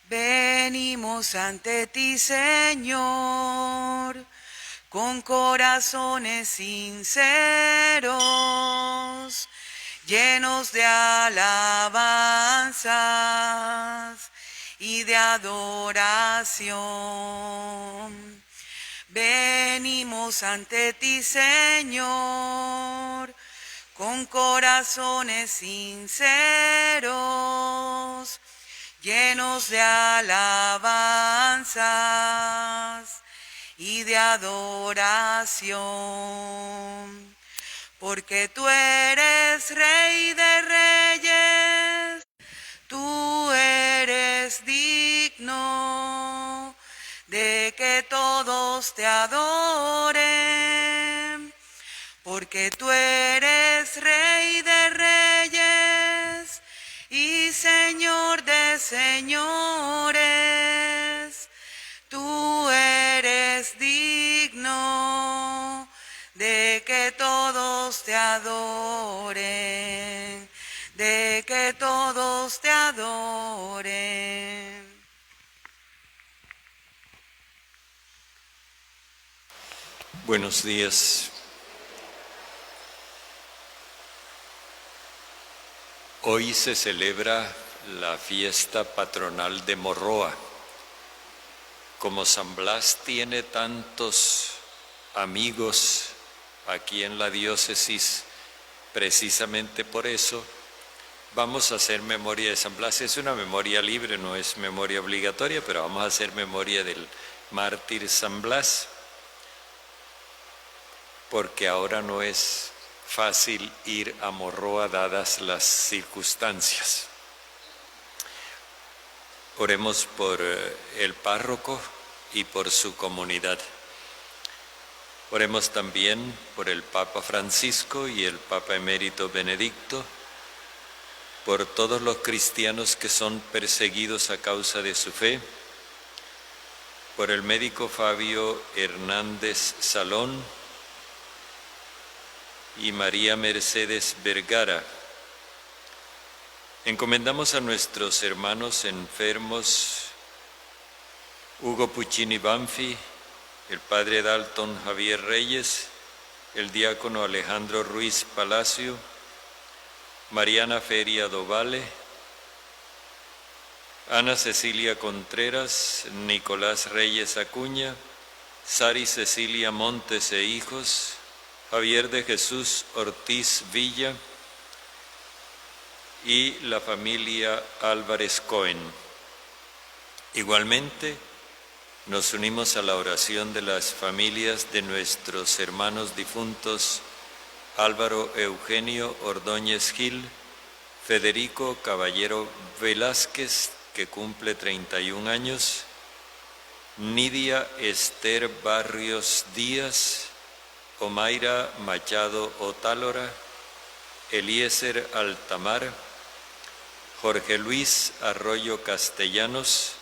Venimos ante ti, Señor, con corazones sinceros, llenos de alabanzas y de adoración. Venimos ante ti, Señor, con corazones sinceros, llenos de alabanzas y de adoración. Porque tú eres Rey de Reyes, tú eres digno de que todos te adoren. Porque tú eres Rey de Reyes y Señor de señores. Tú eres digno de que todos te adoren, de que todos te adoren. Buenos días. Hoy se celebra la fiesta patronal de Morroa. Como San Blas tiene tantos amigos aquí en la diócesis, precisamente por eso vamos a hacer memoria de San Blas. Es una memoria libre, no es memoria obligatoria, pero vamos a hacer memoria del mártir San Blas, porque ahora no es fácil ir a Morroa dadas las circunstancias. Oremos por el párroco y por su comunidad. Oremos también por el Papa Francisco y el Papa Emérito Benedicto, por todos los cristianos que son perseguidos a causa de su fe, por el médico Fabio Hernández Salón y María Mercedes Vergara. Encomendamos a nuestros hermanos enfermos, Hugo Puccini Banfi, el padre Dalton Javier Reyes, el diácono Alejandro Ruiz Palacio, Mariana Feria Dovale, Ana Cecilia Contreras, Nicolás Reyes Acuña, Sari Cecilia Montes e hijos, Javier de Jesús Ortiz Villa y la familia Álvarez Cohen. Igualmente, nos unimos a la oración de las familias de nuestros hermanos difuntos Álvaro Eugenio Ordóñez Gil, Federico Caballero Velázquez, que cumple 31 años, Nidia Esther Barrios Díaz, Omaira Machado Otálora, Eliezer Altamar, Jorge Luis Arroyo Castellanos,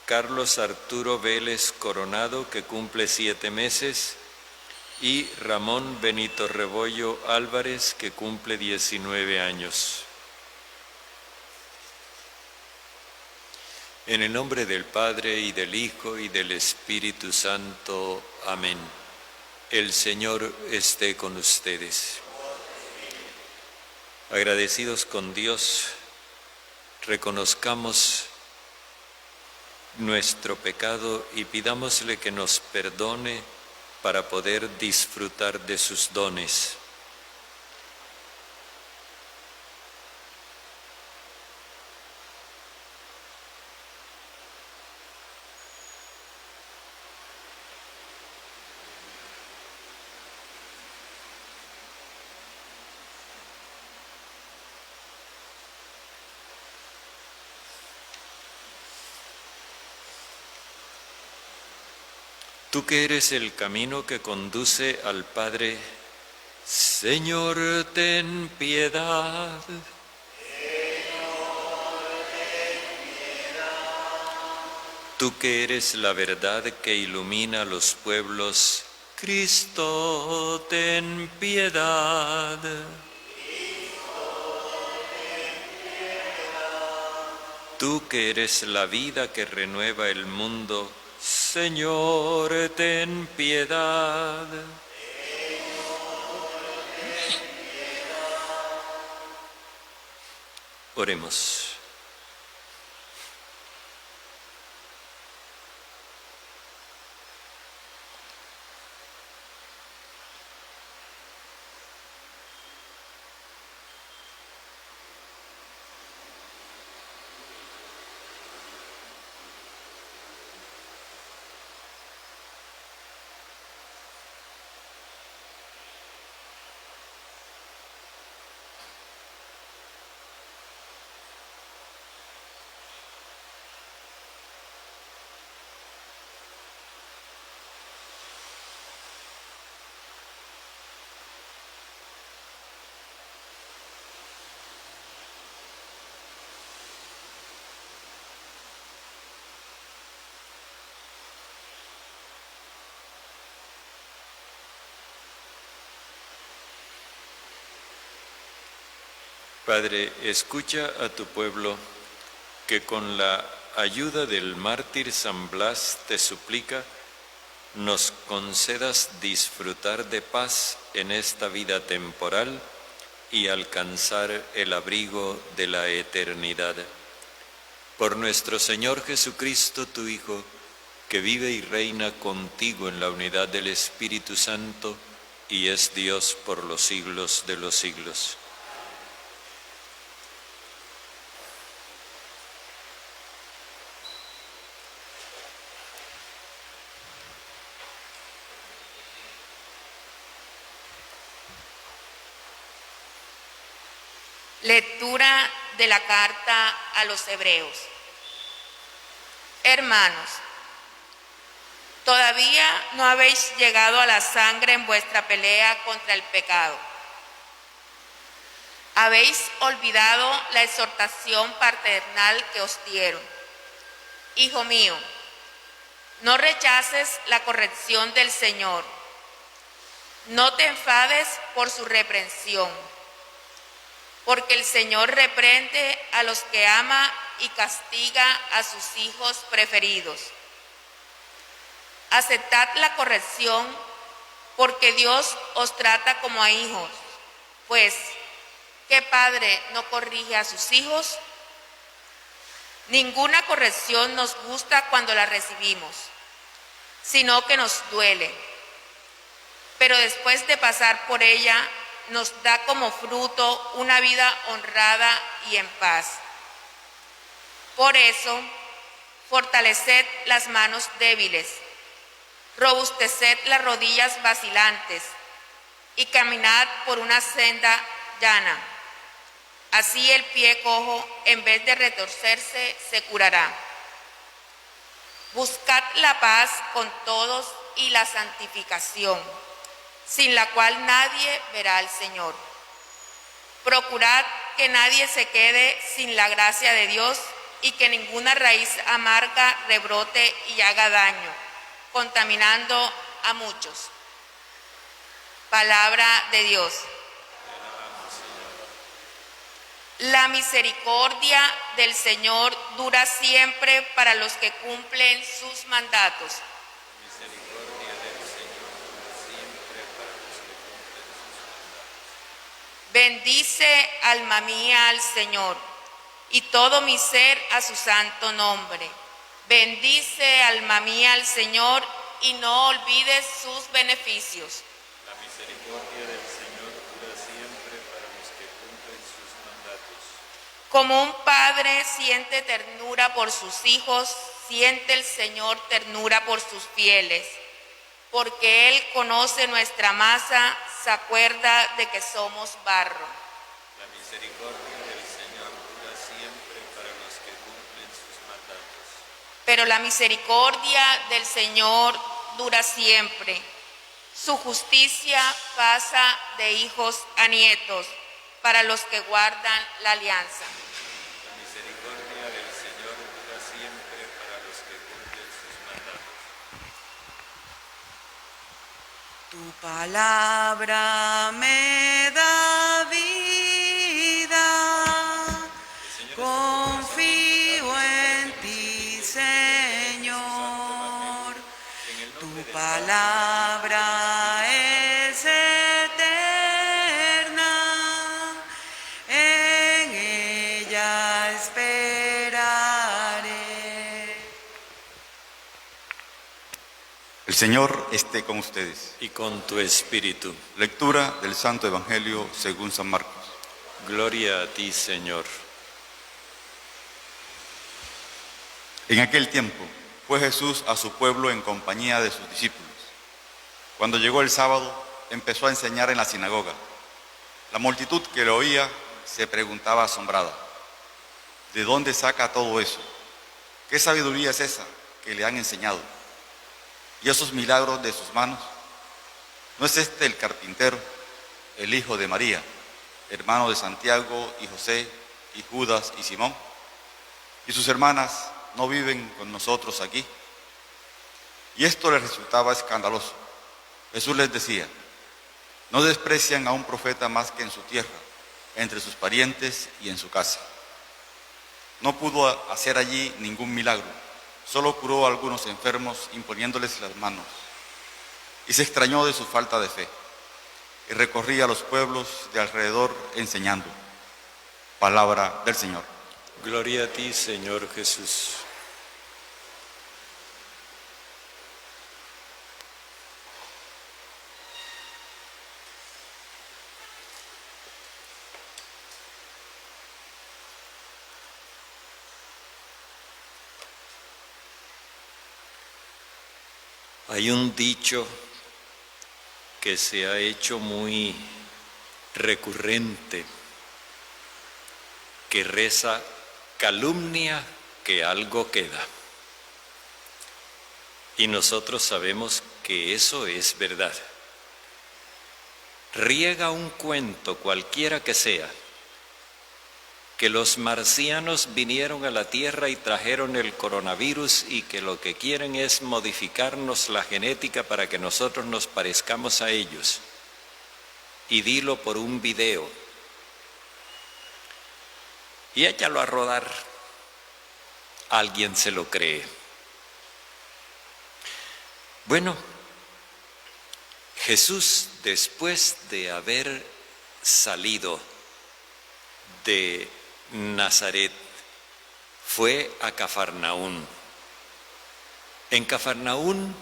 Carlos Arturo Vélez Coronado, que cumple 7 meses, y Ramón Benito Rebollo Álvarez, que cumple 19 años. En el nombre del Padre, y del Hijo, y del Espíritu Santo. Amén. El Señor esté con ustedes. Agradecidos con Dios, reconozcamos nuestro pecado y pidámosle que nos perdone para poder disfrutar de sus dones. Tú que eres el camino que conduce al Padre, Señor, ten piedad. Tú que eres la verdad que ilumina a los pueblos, Cristo, ten piedad. Tú que eres la vida que renueva el mundo, Señor, ten piedad. Oremos. Padre, escucha a tu pueblo que con la ayuda del mártir San Blas te suplica, nos concedas disfrutar de paz en esta vida temporal y alcanzar el abrigo de la eternidad. Por nuestro Señor Jesucristo, tu Hijo, que vive y reina contigo en la unidad del Espíritu Santo y es Dios por los siglos de los siglos. Lectura de la carta a los Hebreos. Hermanos, todavía no habéis llegado a la sangre en vuestra pelea contra el pecado. Habéis olvidado la exhortación paternal que os dieron. Hijo mío, no rechaces la corrección del Señor. No te enfades por su reprensión, porque el Señor reprende a los que ama y castiga a sus hijos preferidos. Aceptad la corrección, porque Dios os trata como a hijos. Pues, ¿qué padre no corrige a sus hijos? Ninguna corrección nos gusta cuando la recibimos, sino que nos duele. Pero después de pasar por ella, nos da como fruto una vida honrada y en paz. Por eso, fortaleced las manos débiles, robusteced las rodillas vacilantes y caminad por una senda llana. Así el pie cojo, en vez de retorcerse, se curará. Buscad la paz con todos y la santificación, sin la cual nadie verá al Señor. Procurad que nadie se quede sin la gracia de Dios y que ninguna raíz amarga rebrote y haga daño, contaminando a muchos. Palabra de Dios. La misericordia del Señor dura siempre para los que cumplen sus mandatos. Bendice, alma mía, al Señor, y todo mi ser a su santo nombre. Bendice, alma mía, al Señor, y no olvides sus beneficios. La misericordia del Señor dura siempre para los que cumplen sus mandatos. Como un padre siente ternura por sus hijos, siente el Señor ternura por sus fieles. Porque Él conoce nuestra masa, se acuerda de que somos barro. La misericordia del Señor dura siempre para los que cumplen sus mandatos. Pero la misericordia del Señor dura siempre. Su justicia pasa de hijos a nietos para los que guardan la alianza. La misericordia del Señor dura siempre para los que cumplen sus mandatos. Tu palabra me da vida, confío Señor esté con ustedes. y con tu espíritu. Lectura del Santo Evangelio según San Marcos. Gloria a ti, Señor. En aquel tiempo fue Jesús a su pueblo en compañía de sus discípulos. Cuando llegó el sábado, empezó a enseñar en la sinagoga. La multitud que lo oía se preguntaba asombrada: ¿de dónde saca todo eso? ¿Qué sabiduría es esa que le han enseñado? ¿Y esos milagros de sus manos? ¿No es este el carpintero, el hijo de María, hermano de Santiago y José y Judas y Simón? ¿Y sus hermanas no viven con nosotros aquí? Y esto les resultaba escandaloso. Jesús les decía: no desprecian a un profeta más que en su tierra, entre sus parientes y en su casa. No pudo hacer allí ningún milagro, solo curó a algunos enfermos imponiéndoles las manos. Y se extrañó de su falta de fe, y recorría los pueblos de alrededor enseñando. Palabra del Señor. Gloria a ti, Señor Jesús. Hay un dicho que se ha hecho muy recurrente, que reza: calumnia que algo queda. Y nosotros sabemos que eso es verdad. Riega un cuento, cualquiera que sea, que los marcianos vinieron a la Tierra y trajeron el coronavirus y que lo que quieren es modificarnos la genética para que nosotros nos parezcamos a ellos. Y dilo por un video. Y échalo a rodar. Alguien se lo cree. Bueno, Jesús, después de haber salido de Nazaret, fue a Cafarnaún. En Cafarnaún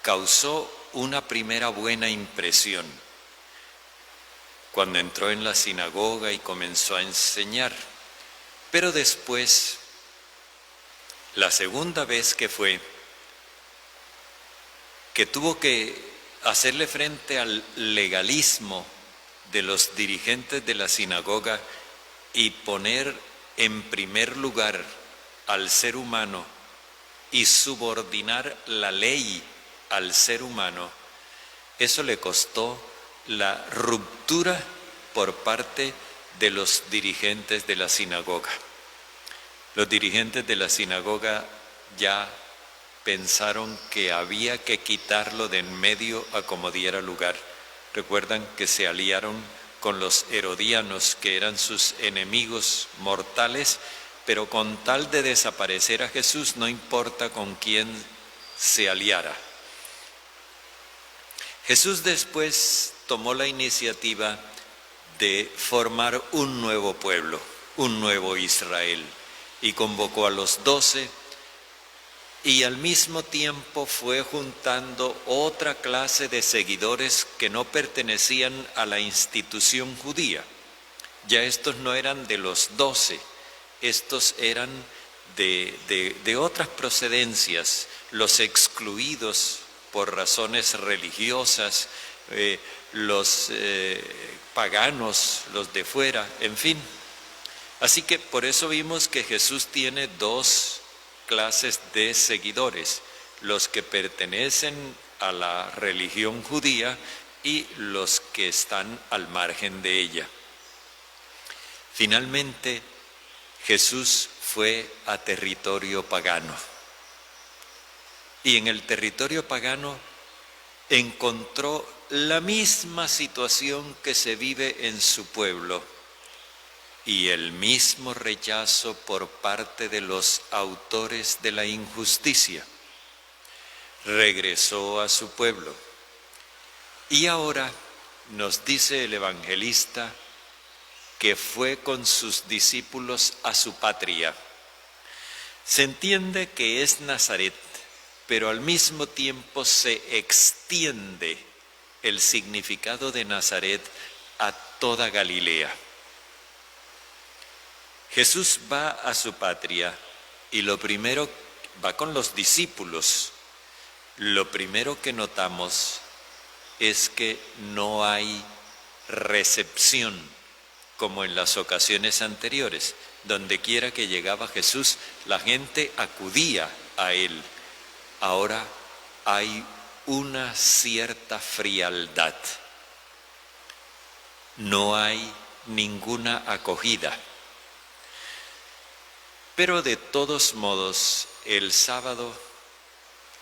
causó una primera buena impresión cuando entró en la sinagoga y comenzó a enseñar. Pero después, la segunda vez que fue, que tuvo que hacerle frente al legalismo de los dirigentes de la sinagoga y poner en primer lugar al ser humano y subordinar la ley al ser humano, eso le costó la ruptura por parte de los dirigentes de la sinagoga. Los dirigentes de la sinagoga ya pensaron que había que quitarlo de en medio a como diera lugar. Recuerdan que se aliaron con los herodianos, que eran sus enemigos mortales, pero con tal de desaparecer a Jesús, no importa con quién se aliara. Jesús después tomó la iniciativa de formar un nuevo pueblo, un nuevo Israel, y convocó a los 12, y al mismo tiempo fue juntando otra clase de seguidores que no pertenecían a la institución judía. Ya estos no eran de los 12, estos eran de otras procedencias, los excluidos por razones religiosas, los paganos, los de fuera, en fin. Así que por eso vimos que Jesús tiene dos clases de seguidores: los que pertenecen a la religión judía y los que están al margen de ella. Finalmente, Jesús fue a territorio pagano. Y en el territorio pagano encontró la misma situación que se vive en su pueblo y el mismo rechazo por parte de los autores de la injusticia. Regresó a su pueblo y ahora nos dice el evangelista que fue con sus discípulos a su patria. Se entiende que es Nazaret, pero al mismo tiempo se extiende el significado de Nazaret a toda Galilea. Jesús va a su patria y lo primero, va con los discípulos. Lo primero que notamos es que no hay recepción como en las ocasiones anteriores. Donde quiera que llegaba Jesús, la gente acudía a él. Ahora hay una cierta frialdad. No hay ninguna acogida. Pero de todos modos, el sábado,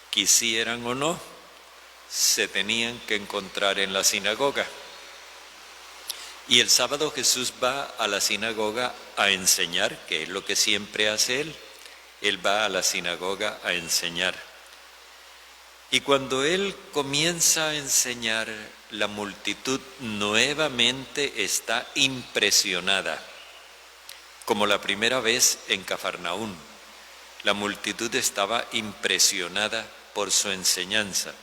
quisieran o no, se tenían que encontrar en la sinagoga. Y el sábado Jesús va a la sinagoga a enseñar, que es lo que siempre hace él. Él va a la sinagoga a enseñar. Y cuando él comienza a enseñar, la multitud nuevamente está impresionada, como la primera vez en Cafarnaún. La multitud estaba impresionada por su enseñanza,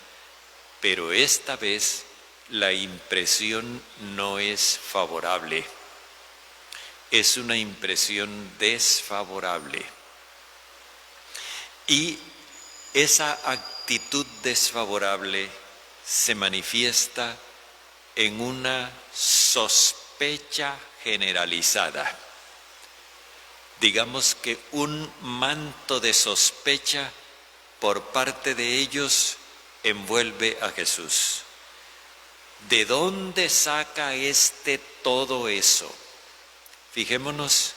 pero esta vez la impresión no es favorable, es una impresión desfavorable. Y esa actitud desfavorable se manifiesta en una sospecha generalizada. Digamos que un manto de sospecha por parte de ellos envuelve a Jesús. ¿De dónde saca todo eso? Fijémonos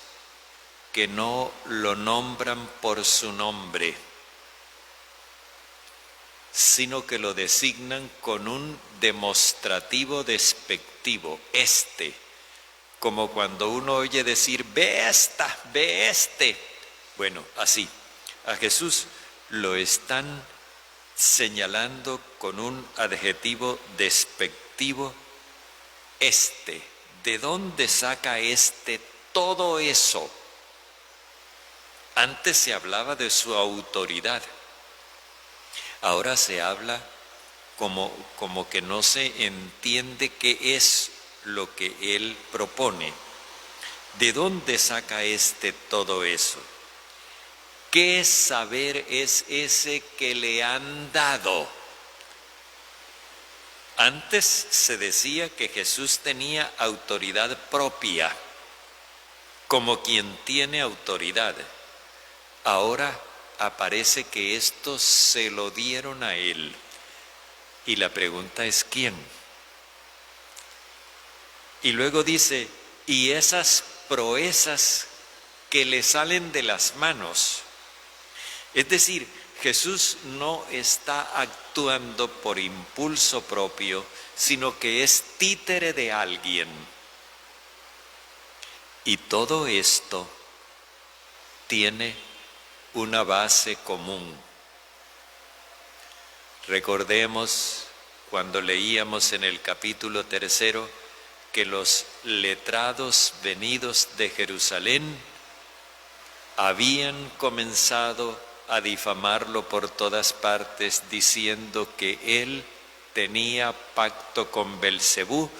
que no lo nombran por su nombre, sino que lo designan con un demostrativo despectivo, como cuando uno oye decir, ve esta, ve este. Bueno, así, a Jesús lo están señalando con un adjetivo despectivo, ¿de dónde saca todo eso? Antes se hablaba de su autoridad, ahora se habla como que no se entiende qué es lo que él propone. ¿De dónde saca todo eso? ¿Qué saber es ese que le han dado? Antes se decía que Jesús tenía autoridad propia, como quien tiene autoridad. Ahora aparece que esto se lo dieron a él. Y la pregunta es ¿quién? Y luego dice, y esas proezas que le salen de las manos. Es decir, Jesús no está actuando por impulso propio, sino que es títere de alguien. Y todo esto tiene una base común. Recordemos cuando leíamos en el capítulo 3 que los letrados venidos de Jerusalén habían comenzado a difamarlo por todas partes, diciendo que él tenía pacto con Belcebú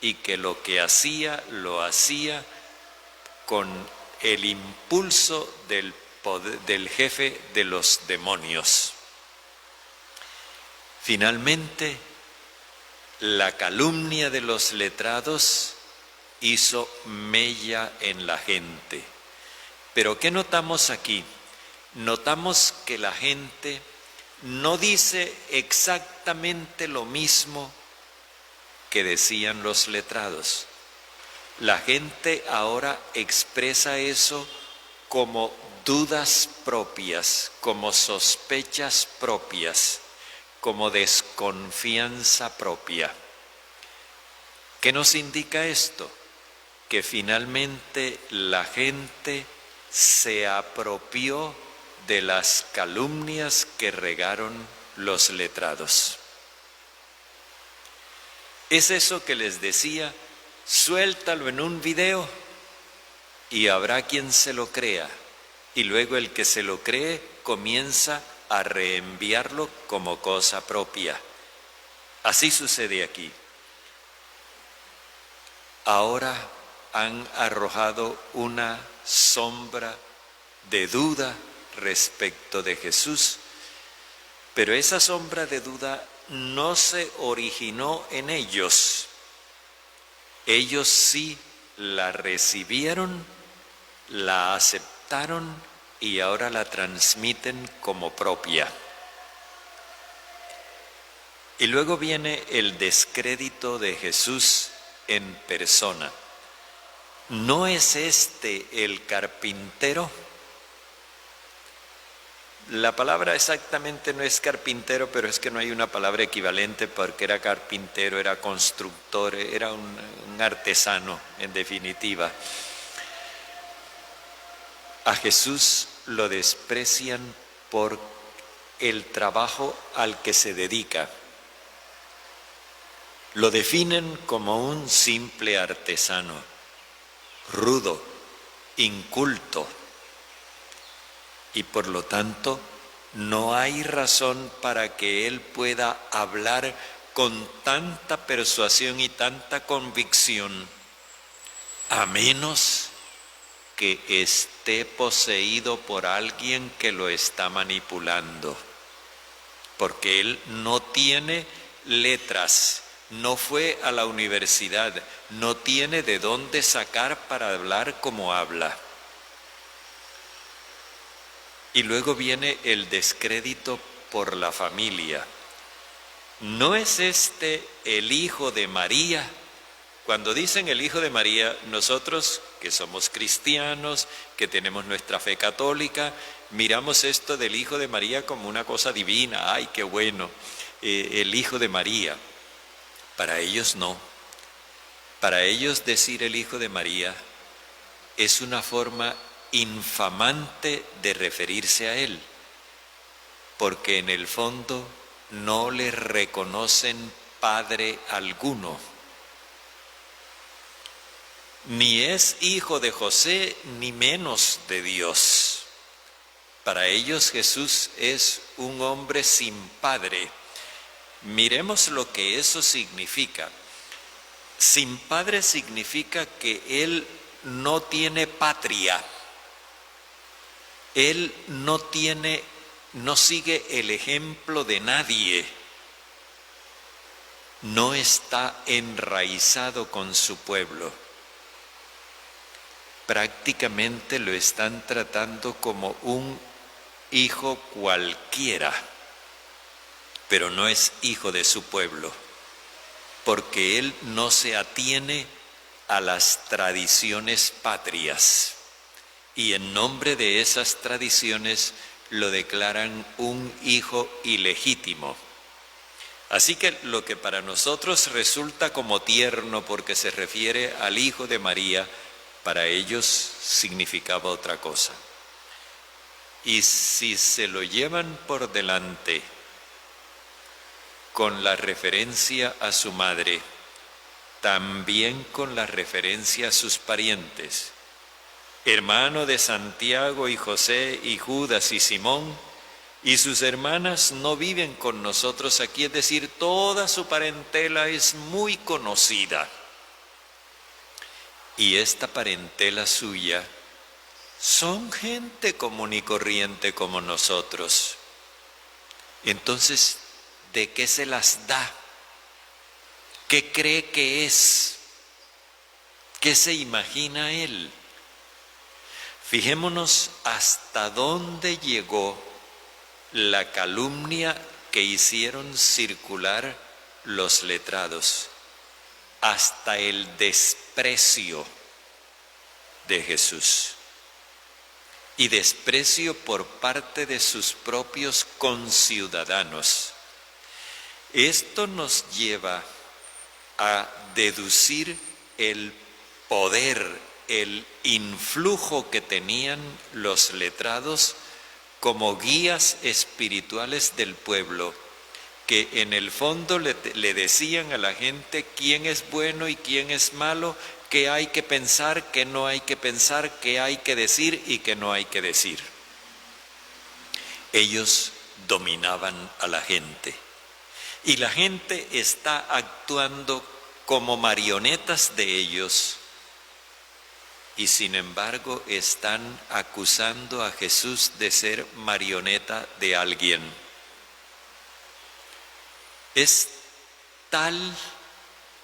y que lo que hacía, lo hacía con el impulso del jefe de los demonios. Finalmente, la calumnia de los letrados hizo mella en la gente. Pero ¿qué notamos aquí? Notamos que la gente no dice exactamente lo mismo que decían los letrados. La gente ahora expresa eso como dudas propias, como sospechas propias, como desconfianza propia. ¿Qué nos indica esto? Que finalmente la gente se apropió de las calumnias que regaron los letrados. Es eso que les decía, suéltalo en un video y habrá quien se lo crea. Y luego el que se lo cree comienza a reenviarlo como cosa propia. Así sucede aquí. Ahora han arrojado una sombra de duda respecto de Jesús, pero esa sombra de duda no se originó en ellos. Ellos sí la recibieron, la aceptaron y ahora la transmiten como propia. Y luego viene el descrédito de Jesús en persona. ¿No es este el carpintero? La palabra exactamente no es carpintero, pero es que no hay una palabra equivalente porque era carpintero, era constructor, era un artesano en definitiva. A Jesús lo desprecian por el trabajo al que se dedica. Lo definen como un simple artesano, rudo, inculto, y por lo tanto no hay razón para que él pueda hablar con tanta persuasión y tanta convicción, a menos que esté poseído por alguien que lo está manipulando, porque él no tiene letras, no fue a la universidad, no tiene de dónde sacar para hablar como habla. Y luego viene el descrédito por la familia. ¿No es este el hijo de María? Cuando dicen el hijo de María, nosotros que somos cristianos, que tenemos nuestra fe católica, miramos esto del hijo de María como una cosa divina. ¡Ay, qué bueno! El hijo de María. Para ellos no. Para ellos decir el hijo de María es una forma infamante de referirse a él, porque en el fondo no le reconocen padre alguno. Ni es hijo de José, ni menos de Dios. Para ellos Jesús es un hombre sin padre. Miremos lo que eso significa. Sin padre significa que él no tiene patria. Él no sigue el ejemplo de nadie. No está enraizado con su pueblo. Prácticamente lo están tratando como un hijo cualquiera, pero no es hijo de su pueblo, porque él no se atiene a las tradiciones patrias, y en nombre de esas tradiciones lo declaran un hijo ilegítimo. Así que lo que para nosotros resulta como tierno porque se refiere al hijo de María, para ellos significaba otra cosa. Y si se lo llevan por delante con la referencia a su madre, también con la referencia a sus parientes, hermano de Santiago y José y Judas y Simón, y sus hermanas no viven con nosotros aquí, es decir, toda su parentela es muy conocida. Y esta parentela suya son gente común y corriente como nosotros. Entonces, ¿de qué se las da? ¿Qué cree que es? ¿Qué se imagina él? Fijémonos hasta dónde llegó la calumnia que hicieron circular los letrados, hasta el desprecio de Jesús, y desprecio por parte de sus propios conciudadanos. Esto nos lleva a deducir el poder, el influjo que tenían los letrados como guías espirituales del pueblo, que en el fondo le decían a la gente quién es bueno y quién es malo, qué hay que pensar, qué no hay que pensar, qué hay que decir y qué no hay que decir. Ellos dominaban a la gente. Y la gente está actuando como marionetas de ellos, y sin embargo están acusando a Jesús de ser marioneta de alguien. Es tal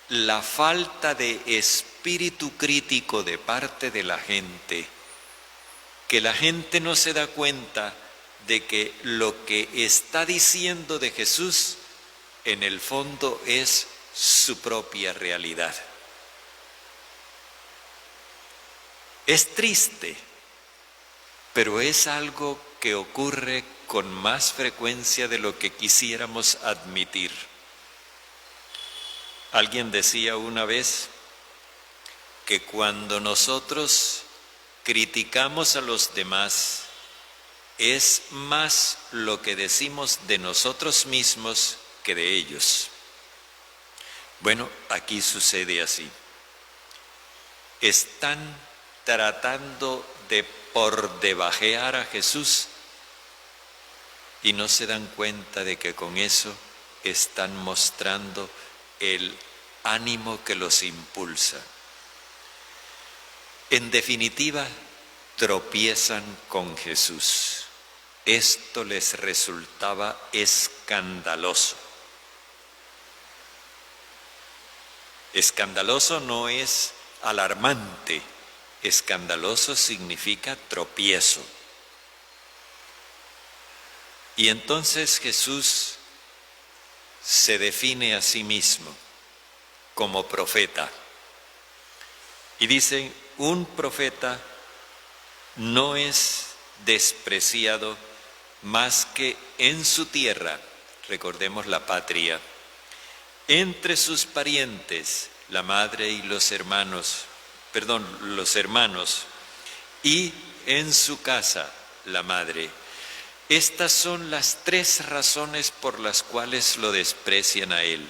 la falta de espíritu crítico de parte de la gente, que la gente no se da cuenta de que lo que está diciendo de Jesús en el fondo es su propia realidad. Es triste, pero es algo que ocurre con más frecuencia de lo que quisiéramos admitir. Alguien decía una vez que cuando nosotros criticamos a los demás, es más lo que decimos de nosotros mismos que de ellos. Bueno, aquí sucede así. Están tratando de por debajear a Jesús y no se dan cuenta de que con eso están mostrando el ánimo que los impulsa. En definitiva, tropiezan con Jesús. Esto les resultaba escandaloso. Escandaloso no es alarmante, escandaloso significa tropiezo. Y entonces Jesús se define a sí mismo como profeta. Y dice, un profeta no es despreciado más que en su tierra, recordemos la patria, entre sus parientes, la madre y los hermanos, y en su casa, la madre. Estas son las tres razones por las cuales lo desprecian a él.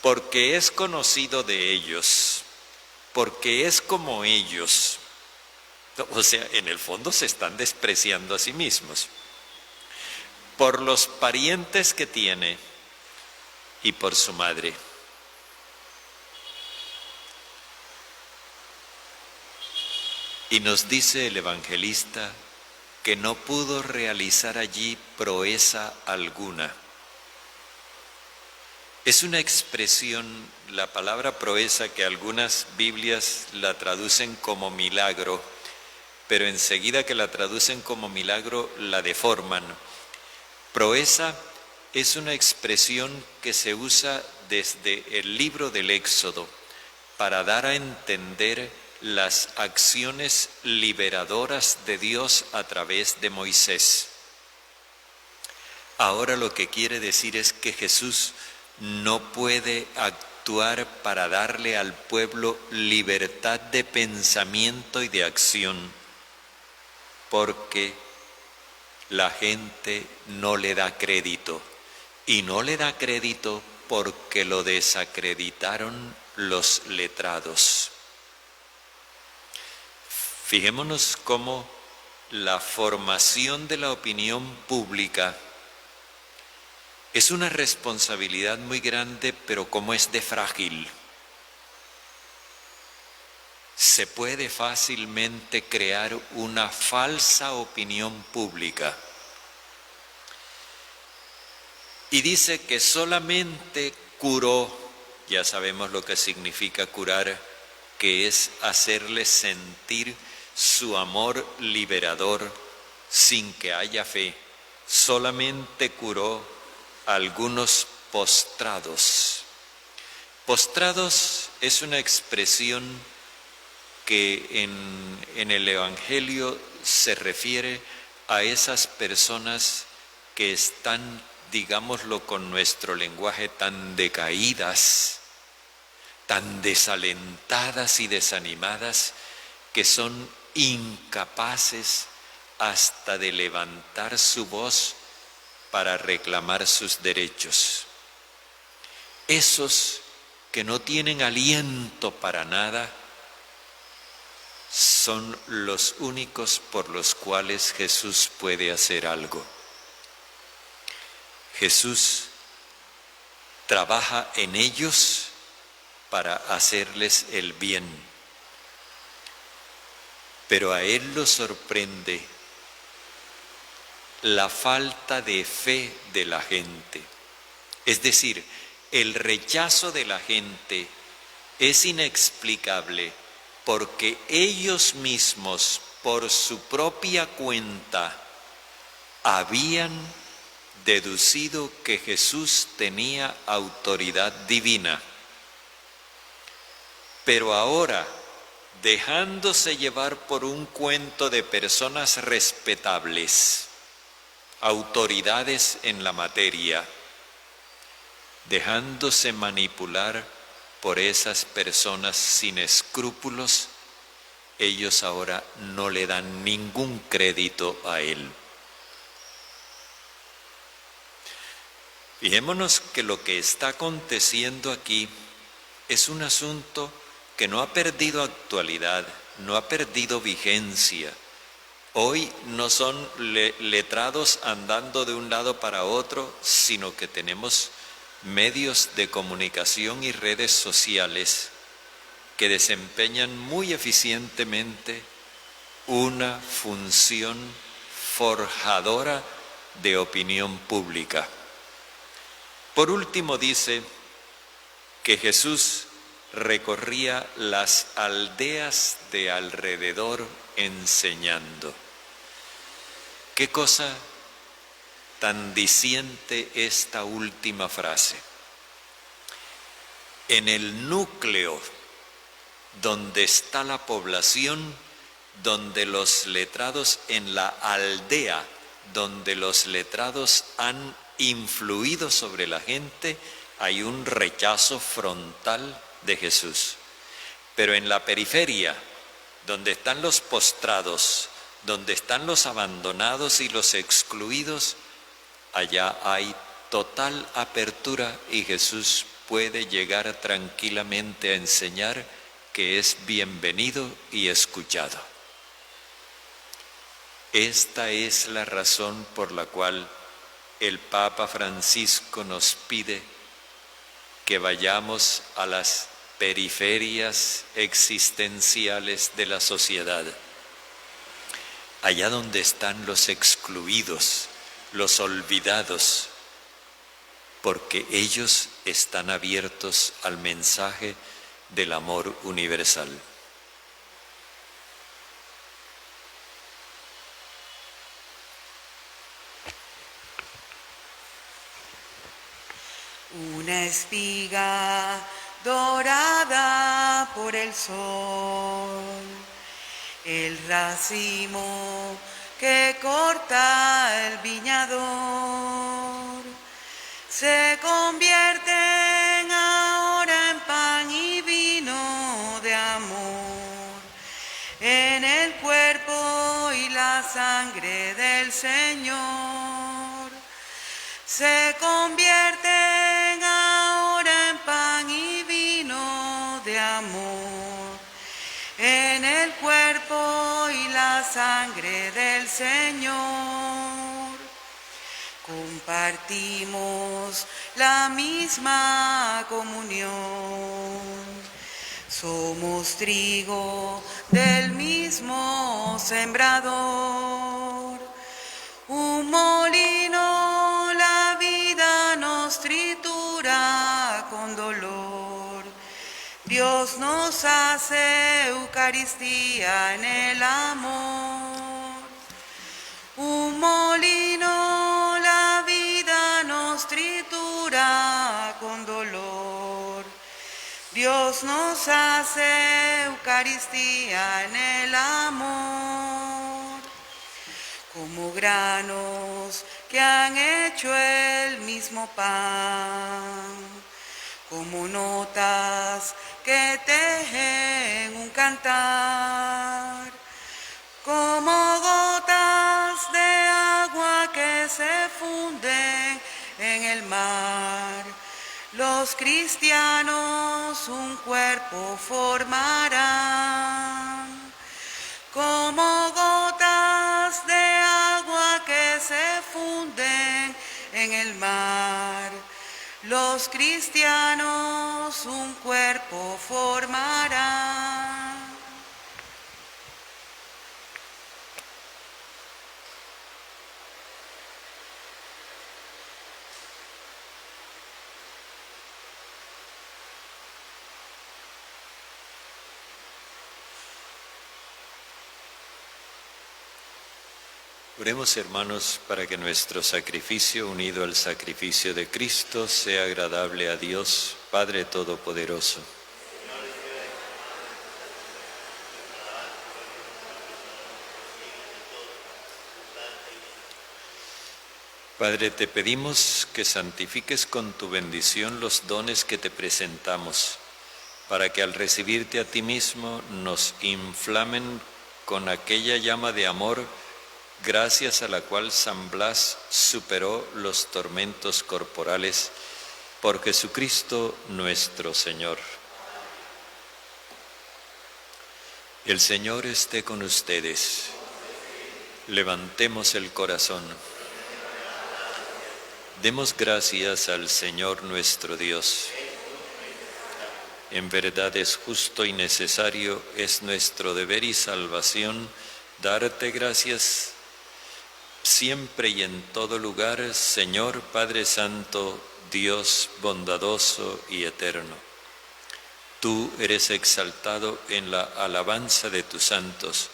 Porque es conocido de ellos, porque es como ellos. O sea, en el fondo se están despreciando a sí mismos. Por los parientes que tiene y por su madre. Y nos dice el evangelista que no pudo realizar allí proeza alguna. Es una expresión, la palabra proeza, que algunas Biblias la traducen como milagro, pero enseguida que la traducen como milagro la deforman. Proeza es una expresión que se usa desde el libro del Éxodo para dar a entender las acciones liberadoras de Dios a través de Moisés. Ahora lo que quiere decir es que Jesús no puede actuar para darle al pueblo libertad de pensamiento y de acción, porque la gente no le da crédito, y no le da crédito porque lo desacreditaron los letrados. Fijémonos cómo la formación de la opinión pública es una responsabilidad muy grande, pero como es de frágil. Se puede fácilmente crear una falsa opinión pública. Y dice que solamente curó, ya sabemos lo que significa curar, que es hacerle sentir su amor liberador sin que haya fe. Solamente curó a algunos postrados. Postrados es una expresión que en el Evangelio se refiere a esas personas que están, digámoslo con nuestro lenguaje, tan decaídas, tan desalentadas y desanimadas, que son incapaces hasta de levantar su voz para reclamar sus derechos. Esos que no tienen aliento para nada son los únicos por los cuales Jesús puede hacer algo. Jesús trabaja en ellos para hacerles el bien. Pero a él lo sorprende la falta de fe de la gente. Es decir, el rechazo de la gente es inexplicable porque ellos mismos, por su propia cuenta, habían deducido que Jesús tenía autoridad divina. Pero ahora, dejándose llevar por un cuento de personas respetables, autoridades en la materia, dejándose manipular por esas personas sin escrúpulos, ellos ahora no le dan ningún crédito a él. Fijémonos que lo que está aconteciendo aquí es un asunto que no ha perdido actualidad, no ha perdido vigencia. Hoy no son letrados andando de un lado para otro, sino que tenemos medios de comunicación y redes sociales que desempeñan muy eficientemente una función forjadora de opinión pública. Por último, dice que Jesús recorría las aldeas de alrededor enseñando. ¿Qué cosa tan diciente esta última frase? En el núcleo donde está la población, donde los letrados, en la aldea donde los letrados han influido sobre la gente, hay un rechazo frontal de Jesús. Pero en la periferia, donde están los postrados, donde están los abandonados y los excluidos, allá hay total apertura y Jesús puede llegar tranquilamente a enseñar que es bienvenido y escuchado. Esta es la razón por la cual el Papa Francisco nos pide que vayamos a las periferias existenciales de la sociedad, allá donde están los excluidos, los olvidados, porque ellos están abiertos al mensaje del amor universal. Una espiga dorada por el sol, el racimo que corta el viñador, se convierten ahora en pan y vino de amor, en el cuerpo y la sangre del Señor. Se convierten ahora en pan y vino de amor, en el cuerpo y la sangre del Señor. Compartimos la misma comunión, somos trigo del mismo sembrador, un molino la vida nos tritura con dolor. Dios nos hace Eucaristía en el amor. Un molino la vida nos tritura con dolor. Dios nos hace Eucaristía en el amor. Como granos que han hecho el mismo pan, como notas que tejen un cantar, como gotas de agua que se funden en el mar, los cristianos un cuerpo formarán. Como gotas de agua que se funden en en el mar. Los cristianos un cuerpo formarán. Oremos, hermanos, para que nuestro sacrificio unido al sacrificio de Cristo sea agradable a Dios, Padre Todopoderoso. Padre, te pedimos que santifiques con tu bendición los dones que te presentamos, para que al recibirte a ti mismo nos inflamen con aquella llama de amor gracias a la cual San Blas superó los tormentos corporales por Jesucristo nuestro Señor. El Señor esté con ustedes. Levantemos el corazón. Demos gracias al Señor nuestro Dios. En verdad es justo y necesario, es nuestro deber y salvación darte gracias siempre y en todo lugar, Señor Padre Santo, Dios bondadoso y eterno. Tú eres exaltado en la alabanza de tus santos,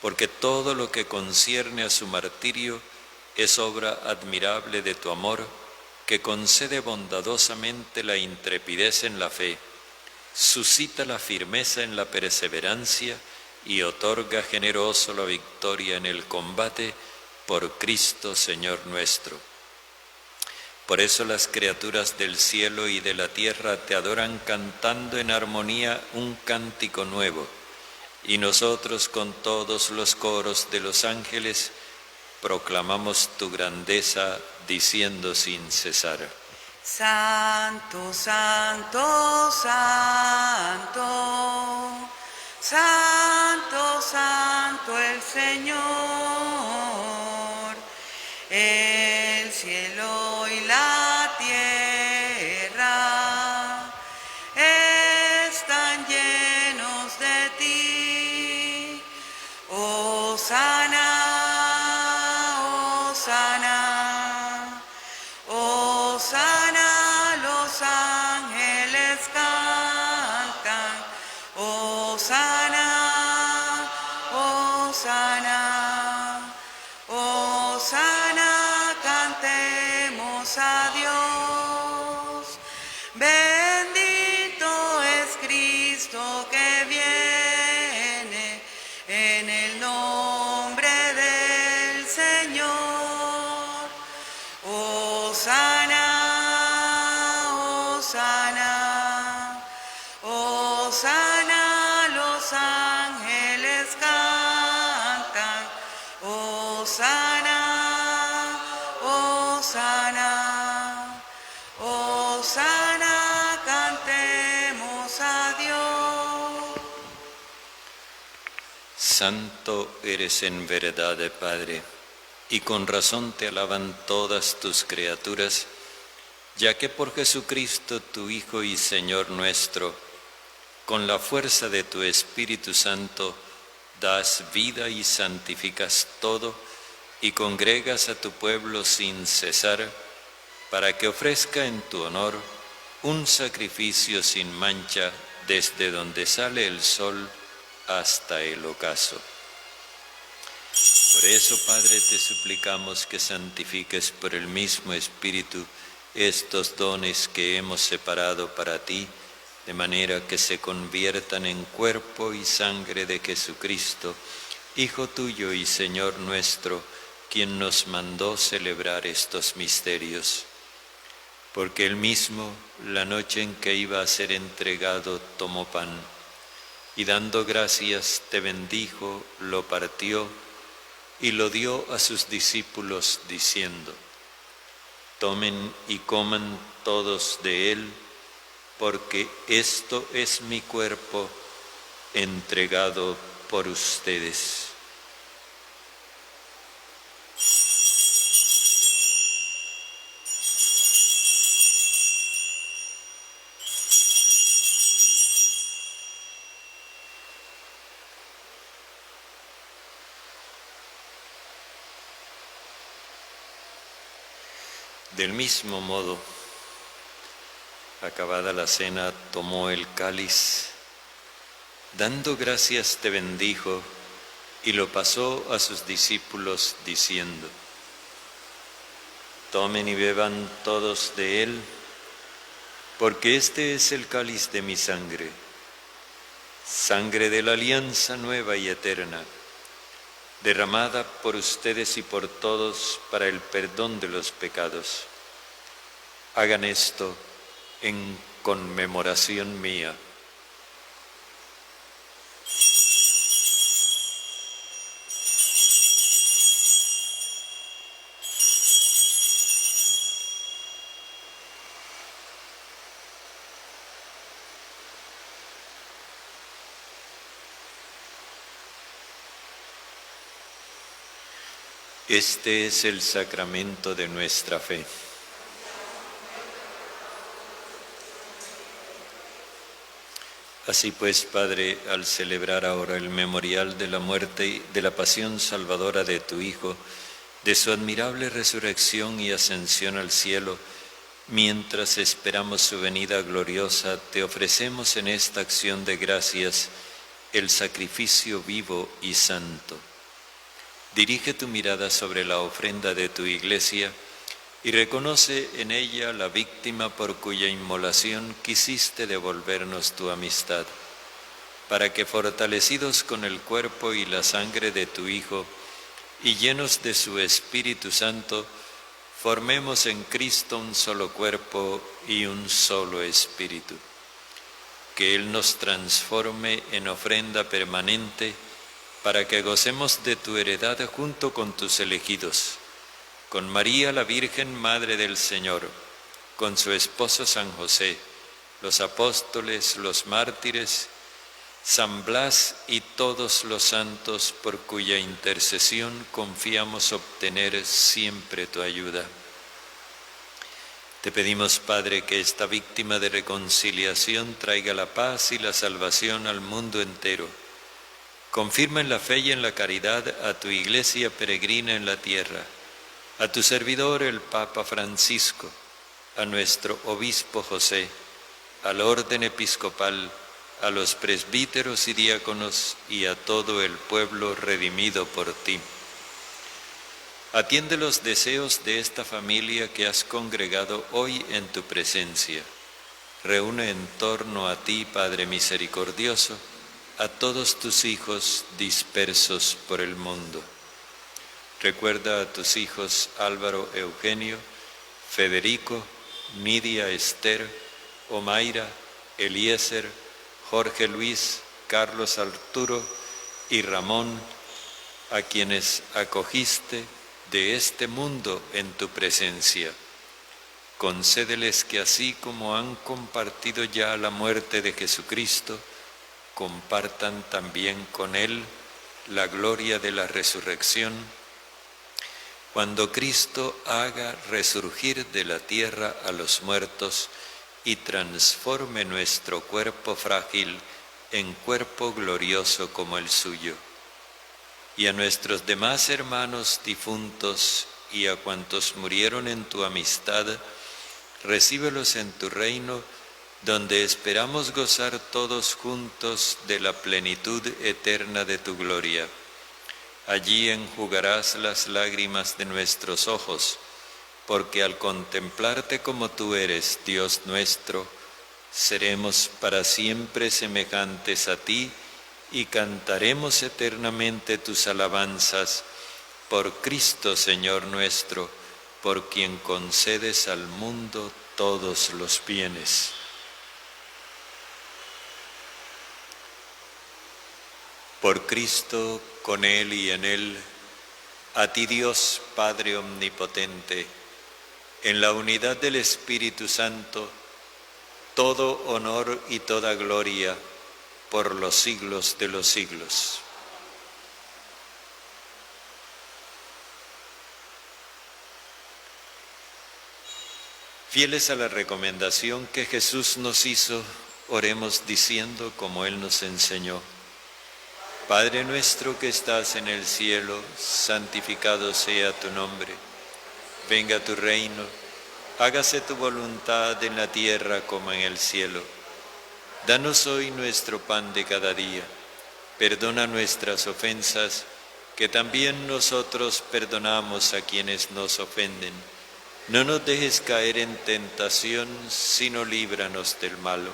porque todo lo que concierne a su martirio es obra admirable de tu amor, que concede bondadosamente la intrepidez en la fe, suscita la firmeza en la perseverancia y otorga generoso la victoria en el combate, por Cristo Señor nuestro. Por eso las criaturas del cielo y de la tierra te adoran cantando en armonía un cántico nuevo, y nosotros con todos los coros de los ángeles proclamamos tu grandeza diciendo sin cesar: Santo, santo, santo, santo, santo el Señor. El cielo y la tierra están llenos de ti. Hosana, hosana, hosana, los ángeles cantan. Hosana, hosana, hosana, cantemos a Dios. Bendito es Cristo que viene en el nombre del Señor. Hosana, hosana, hosana, los ángeles cantan. Hosana, hosana, hosana, cantemos a Dios. Santo eres en verdad, Padre, y con razón te alaban todas tus criaturas, ya que por Jesucristo, tu Hijo y Señor nuestro, con la fuerza de tu Espíritu Santo, das vida y santificas todo, y congregas a tu pueblo sin cesar, para que ofrezca en tu honor un sacrificio sin mancha desde donde sale el sol hasta el ocaso. Por eso, Padre, te suplicamos que santifiques por el mismo Espíritu estos dones que hemos separado para ti, de manera que se conviertan en cuerpo y sangre de Jesucristo, Hijo tuyo y Señor nuestro, quien nos mandó celebrar estos misterios. Porque él mismo, la noche en que iba a ser entregado, tomó pan, y dando gracias te bendijo, lo partió y lo dio a sus discípulos diciendo: tomen y coman todos de él, porque esto es mi cuerpo entregado por ustedes. Del mismo modo, acabada la cena, tomó el cáliz, dando gracias te bendijo y lo pasó a sus discípulos diciendo: tomen y beban todos de él, porque este es el cáliz de mi sangre, sangre de la alianza nueva y eterna, derramada por ustedes y por todos para el perdón de los pecados. Hagan esto en conmemoración mía. Este es el sacramento de nuestra fe. Así pues, Padre, al celebrar ahora el memorial de la muerte y de la pasión salvadora de tu Hijo, de su admirable resurrección y ascensión al cielo, mientras esperamos su venida gloriosa, te ofrecemos en esta acción de gracias el sacrificio vivo y santo. Dirige tu mirada sobre la ofrenda de tu Iglesia y reconoce en ella la víctima por cuya inmolación quisiste devolvernos tu amistad, para que fortalecidos con el cuerpo y la sangre de tu Hijo y llenos de su Espíritu Santo, formemos en Cristo un solo cuerpo y un solo espíritu. Que Él nos transforme en ofrenda permanente para que gocemos de tu heredad junto con tus elegidos, con María la Virgen Madre del Señor, con su esposo San José, los apóstoles, los mártires, San Blas y todos los santos por cuya intercesión confiamos obtener siempre tu ayuda. Te pedimos, Padre, que esta víctima de reconciliación traiga la paz y la salvación al mundo entero. Confirma en la fe y en la caridad a tu Iglesia peregrina en la tierra, a tu servidor el Papa Francisco, a nuestro Obispo José, al orden episcopal, a los presbíteros y diáconos y a todo el pueblo redimido por ti. Atiende los deseos de esta familia que has congregado hoy en tu presencia. Reúne en torno a ti, Padre misericordioso, a todos tus hijos dispersos por el mundo. Recuerda a tus hijos Álvaro Eugenio, Federico, Nidia Esther, Omaira, Eliezer, Jorge Luis, Carlos Arturo y Ramón, a quienes acogiste de este mundo en tu presencia. Concédeles que así como han compartido ya la muerte de Jesucristo, compartan también con Él la gloria de la resurrección, cuando Cristo haga resurgir de la tierra a los muertos y transforme nuestro cuerpo frágil en cuerpo glorioso como el suyo. Y a nuestros demás hermanos difuntos y a cuantos murieron en tu amistad, recíbelos en tu reino, donde esperamos gozar todos juntos de la plenitud eterna de tu gloria. Allí enjugarás las lágrimas de nuestros ojos, porque al contemplarte como tú eres, Dios nuestro, seremos para siempre semejantes a ti y cantaremos eternamente tus alabanzas por Cristo Señor nuestro, por quien concedes al mundo todos los bienes. Por Cristo, con Él y en Él, a ti Dios Padre Omnipotente, en la unidad del Espíritu Santo, todo honor y toda gloria por los siglos de los siglos. Fieles a la recomendación que Jesús nos hizo, oremos diciendo como Él nos enseñó: Padre nuestro que estás en el cielo, santificado sea tu nombre. Venga tu reino, Hágase tu voluntad en la tierra como en el cielo. Danos hoy nuestro pan de cada día. Perdona nuestras ofensas, que también nosotros perdonamos a quienes nos ofenden. No nos dejes caer en tentación, sino líbranos del malo.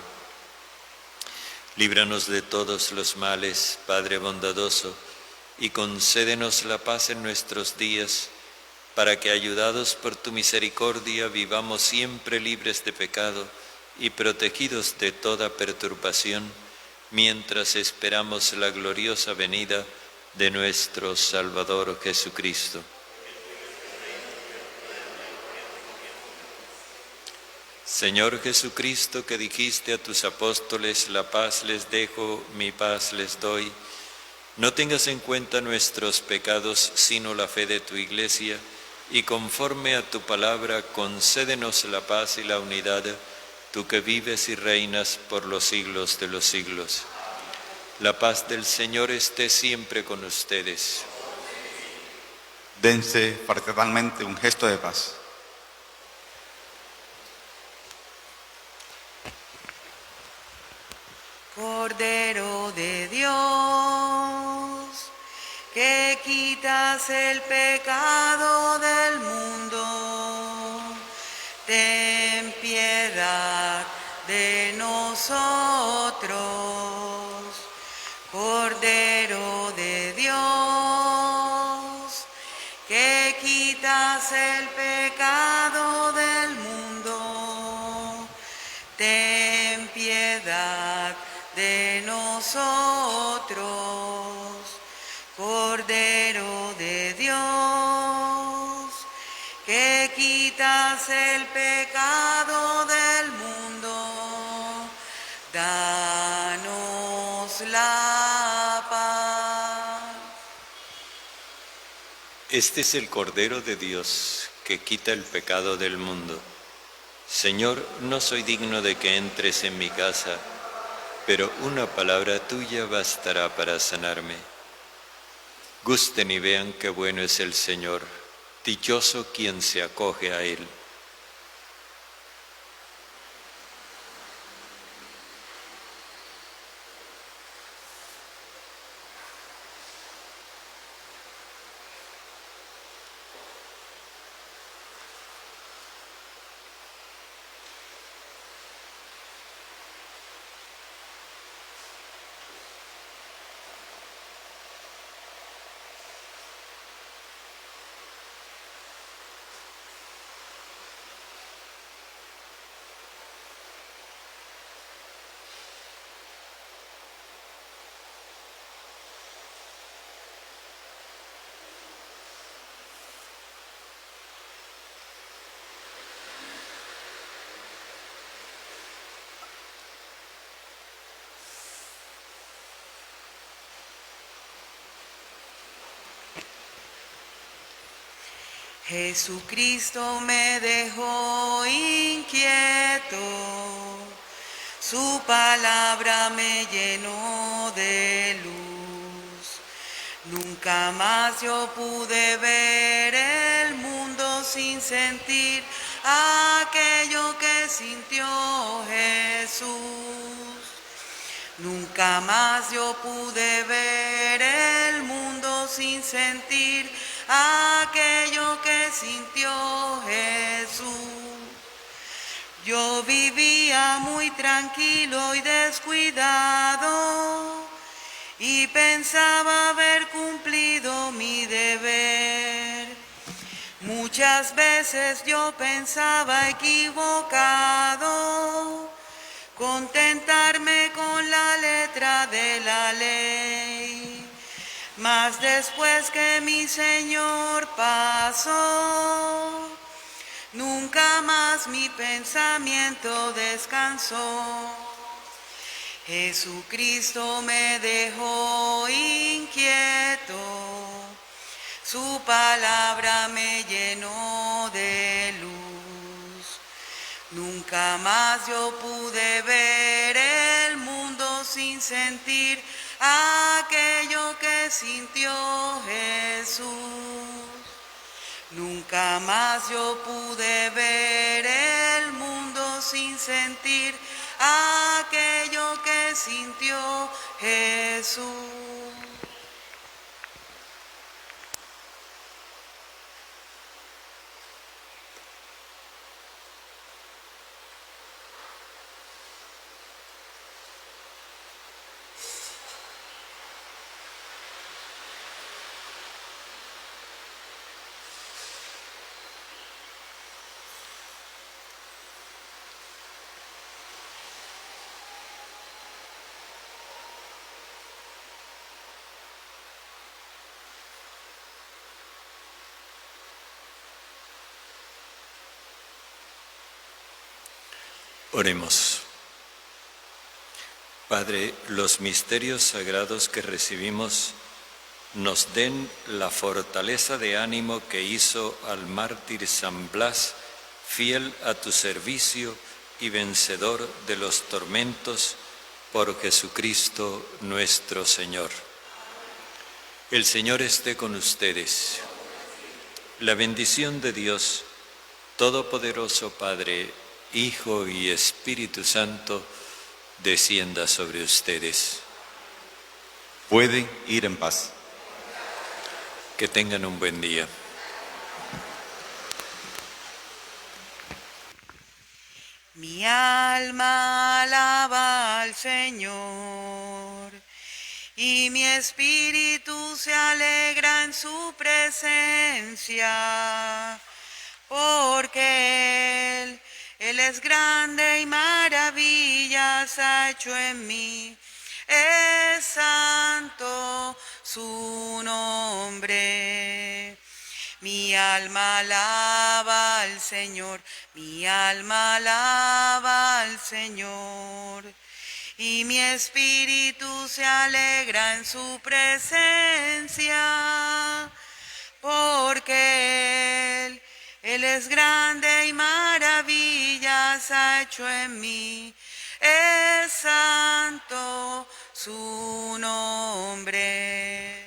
Líbranos de todos los males, Padre bondadoso, y concédenos la paz en nuestros días, para que, ayudados por tu misericordia, vivamos siempre libres de pecado y protegidos de toda perturbación, mientras esperamos la gloriosa venida de nuestro Salvador Jesucristo. Señor Jesucristo, que dijiste a tus apóstoles, la paz les dejo, mi paz les doy, no tengas en cuenta nuestros pecados, sino la fe de tu Iglesia, y conforme a tu palabra, concédenos la paz y la unidad, tú que vives y reinas por los siglos de los siglos. La paz del Señor esté siempre con ustedes. Dense fraternalmente un gesto de paz. Cordero de Dios, que quitas el pecado del mundo, ten piedad de nosotros. Cordero de Dios, que quitas el pecado del mundo, ten piedad de nosotros. Cordero de Dios, que quitas el pecado del mundo, danos la paz. Este es el Cordero de Dios, que quita el pecado del mundo. Señor, no soy digno de que entres en mi casa, pero una palabra tuya bastará para sanarme. Gusten y vean qué bueno es el Señor, dichoso quien se acoge a Él. Jesucristo me dejó inquieto, su palabra me llenó de luz. Nunca más yo pude ver el mundo sin sentir aquello que sintió Jesús. Nunca más yo pude ver el mundo sin sentir aquello que sintió Jesús. Yo vivía muy tranquilo y descuidado y pensaba haber cumplido mi deber. Muchas veces yo pensaba equivocado, contentarme con la letra de la ley. Mas después que mi Señor pasó, nunca más mi pensamiento descansó. Jesucristo me dejó inquieto, su palabra me llenó de luz. Nunca más yo pude ver el mundo sin sentir aquello que sintió Jesús. Nunca más yo pude ver el mundo sin sentir aquello que sintió Jesús. Oremos. Padre, los misterios sagrados que recibimos nos den la fortaleza de ánimo que hizo al mártir San Blas, fiel a tu servicio y vencedor de los tormentos, por Jesucristo nuestro Señor. El Señor esté con ustedes. La bendición de Dios, Todopoderoso Padre, Hijo y Espíritu Santo, descienda sobre ustedes. Pueden ir en paz. Que tengan un buen día. Mi alma alaba al Señor, y mi espíritu se alegra en su presencia, porque Él es grande y maravillas ha hecho en mí. Es santo su nombre. Mi alma alaba al Señor, mi alma alaba al Señor, y mi espíritu se alegra en su presencia, porque Él es grande y maravillas ha hecho en mí. Es santo su nombre.